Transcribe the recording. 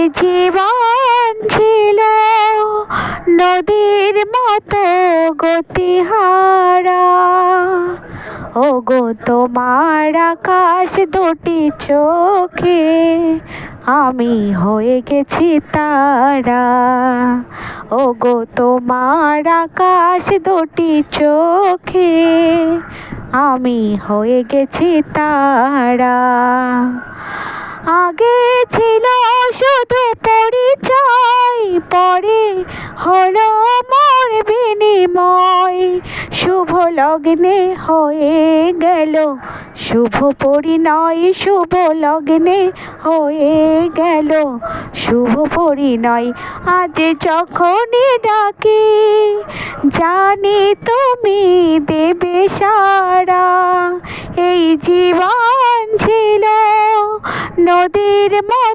জীবন ছিল নদীর মতো গতিহারা। ওগো তোমার আকাশ দুটি চোখে আমি হয়ে গেছি তারা। ওগো তোমার আকাশ দুটি চোখে আমি হয়ে গেছি তারা। আগে ছিল শুধু পরিচয়, পরে হলো মোর বিনিময়। শুভ লগ্নে হয়ে গেল শুভ পরিণয়, শুভ লগ্নে হয়ে গেল শুভ পরিণয়। আজ যখনই ডাকি জানি তুমি দেবে সাড়া। এই জীবন ছিল নদীর মতো